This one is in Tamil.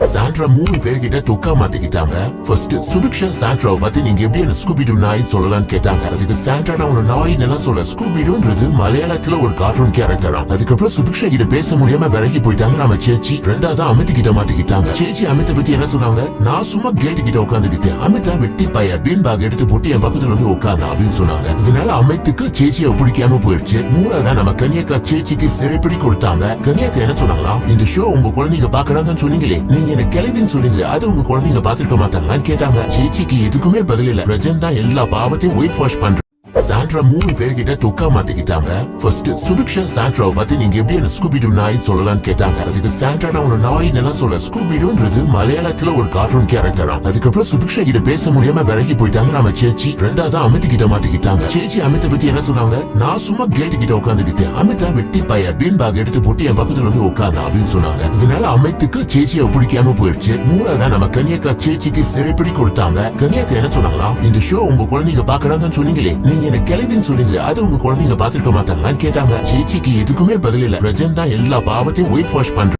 சாண்ட்ரா 3 பேர்கிட்ட தொக்கா மாட்டிக்கிட்டாங்க. ஃபர்ஸ்ட் சுபிக்ஷா சாண்ட்ராவை பத்தி நீங்க எப்படி என்ன ஸ்கூபிடு நாய் சொல்லலாம்னு கேட்டாங்க. அதுக்கு சாண்ட்ரா நான் ஒரு நாய் எல்லாம் சொல்ல, ஸ்கூபிடுன்றது மலையாளத்துல ஒரு கார்ட்டூன் கேரக்டரா. அதுக்கப்புறம் சுபிக்ஷா கிட்ட பேச முடியாம விலகி போயிட்டாங்க. நம்ம சேச்சி ரெண்டாவது அமித் கிட்ட மாட்டிக்கிட்டாங்க. சேச்சி அமித்தை பத்தி என்ன சொன்னாங்க, நான் சும்மா கேட்டு கிட்ட உட்காந்துக்கிட்டேன், அமிதா வெட்டி பைய பீன் பேக் எடுத்து போட்டு என் பக்கத்துல வந்து உட்கார்ந்து அப்படின்னு சொன்னாங்க. இதனால அமித்துக்கு சேச்சியை பிடிக்காம போயிடுச்சு. மூணாவது நம்ம கன்னியாக்கா சேச்சிக்கு சிறைப்பிடி கொடுத்தாங்க. கன்னியாக்கா என்ன சொன்னாங்களா, இந்த ஷோ உங்க குழந்தைங்க பாக்குறாங்கன்னு சொன்னீங்களே, நீங்க என்ன கிளவின்னு சொன்னீங்களே, அது உங்க குழந்தைங்க பாத்துருக்க மாட்டாங்களான்னு கேட்டாங்க. சேச்சிக்கு எதுக்குமே பதில் இல்ல. பிரஜன் தான் எல்லா பாவத்தையும் ஒயிட் வாஷ் பண்ற. சாண்ட்ரா 3 பேர்கிட்ட தொக்கா மாட்டிக்கிட்டாங்க. ஃபர்ஸ்ட் சுபிக்ஷா சாண்ட்ராவை பத்தி நீங்க எப்படி என்ன ஸ்கூபிடு நாய் சொல்லலாம்னு கேட்டாங்க. அதுக்கு சாண்ட்ரா நான் ஒரு நாய் எல்லாம் சொல்ல, ஸ்கூபிடுன்றது மலையாளத்துல ஒரு கார்ட்டூன் கேரக்டரா. அதுக்கப்புறம் சுபிக்ஷா கிட்ட பேச முடியாம விலகி போயிட்டாங்க. நம்ம சேச்சி ரெண்டாவது அமித் கிட்ட மாட்டிக்கிட்டாங்க. சேச்சி அமித்தை பத்தி என்ன சொன்னாங்க, நான் சும்மா கேட்டு கிட்ட உட்காந்துக்கிட்டேன், அமிதா வெட்டி பைய பீன் பேக் எடுத்து போட்டு என் பக்கத்துல வந்து உட்கார்ந்து அப்படின்னு சொன்னாங்க. இதனால அமித்துக்கு சேச்சியை பிடிக்காம போயிடுச்சு. மூணாவது நம்ம கன்னியாக்கா சேச்சிக்கு சிறைப்பிடி கொடுத்தாங்க. கன்னியாக்கா என்ன சொன்னாங்களா, இந்த ஷோ உங்க குழந்தைங்க பாக்குறாங்கன்னு சொன்னீங்களே, நீங்க என்ன கிளவின்னு சொன்னீங்களே, அது உங்க குழந்தைங்க பாத்துருக்க மாட்டாங்களான்னு கேட்டாங்க. சேச்சிக்கு எதுக்குமே பதில் இல்ல. பிரஜன் தான் எல்லா பாவத்தையும் ஒயிட் வாஷ் பண்ற.